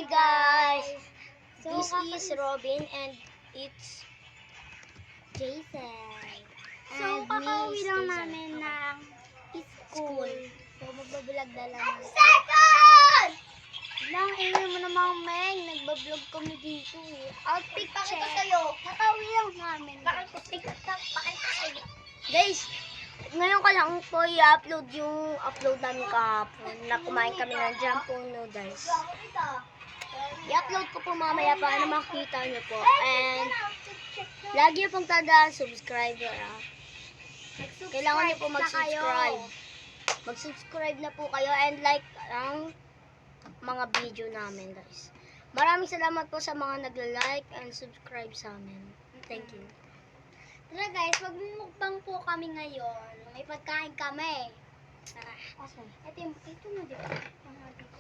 Hi guys! This is Robin and it's Jason. So, And kakauwi lang Jason. namin ng school. So, magbablog na lang. Second! Lang, ingay mo namang Meng. Nagbablog kami dito eh. Outfit Bakit check. ko sa'yo? Kakauwi lang namin. Bakit ko TikTok? Bakit ko sa'yo? Guys, ngayon ko lang po i-upload yung upload namin kahapon na kumain kami ng Jumbo Noodles. I-upload ko po mamaya para makita nyo po. And lagi pong tandaan, subscriber Kailangan nyo po mag-subscribe. Mag-subscribe na po kayo and like ang mga video namin guys. Maraming salamat po sa mga nagla-like and subscribe sa amin. Thank you. Tara guys, magmumukbang po kami ngayon. May pagkain kami. Tara. Ito na di ba?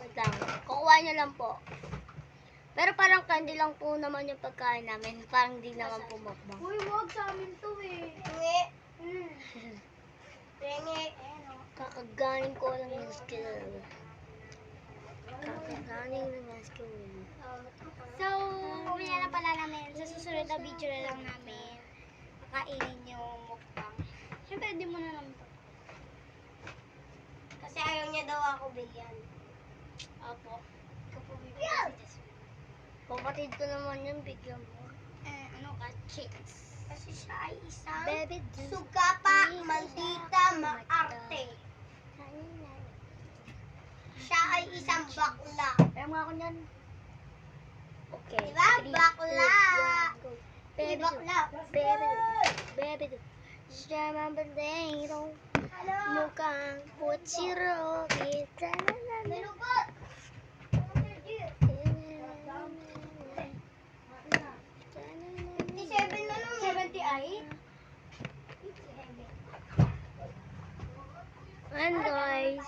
Wait lang. Kukuha nyo lang po. Pero parang candy lang po naman yung pagkain namin. Parang di naman po mukbang. Uy, wag sa amin to eh. Tingi. Tingi. Kakagaling ko lang yung skill. Kakagaling lang yung skill. So, kumaya na pala namin. Sa susunod na video na lang namin. Kainin yung mukbang. Siyempre, di mo na naman to. Kasi ayaw niya daw ako bilyan. Opo. Ikaw po bibigyan si Jasmine. Kapatid ko naman yun, bigyan mo. Ano ka? Chicks. Kasi siya ay isang Baby, sugapa, maldita, maarte. Siya ay isang bakla. Kaya mga ako niyan. Okay. Diba? Bakla. Baby, Bakla. baby, siya mabandero. Hello? Mukhang kutsiro. Kita na lang. Melugot. 57 na lang. 78? And guys,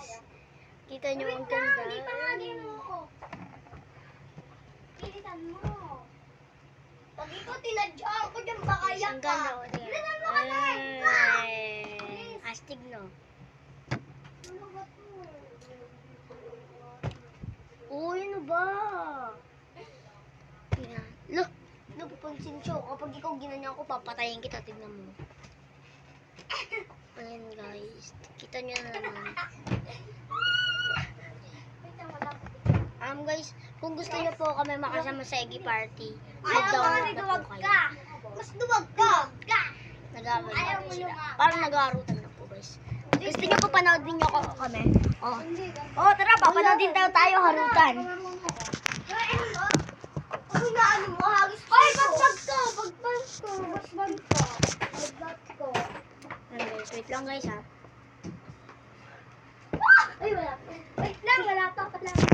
kita nyo ang ganda. Hindi pa nga ginuko. Pilitan mo. Pag ikaw tinadyan ko dyan, baka yak Ang ka. ganda ko din. Bilisan mo kasi. Astig no. Uy, ano ba? Yan. Look, pansin siya. Kapag ikaw ginanyan ko, papatayin kita. Tignan mo. Ayan guys. Kita nyo na naman. Guys, kung gusto niyo po kami makasama sa Eggy Party, mag-download na po kayo. Mas duwag ka. Nag-aaral Ayaw na mo sila. yung Parang nag-aarutan na po guys. Gusto niyo po panoodin niyo kami? Oh, tara, papanoodin tayo harutan. Ano na ano mo? Hagis ko. Ay, bagbag ko. Bagbag ko. Bagbag ko. Bagbag ko. Guys, wait lang guys ha. Ay, wala. Wait lang, wala pa.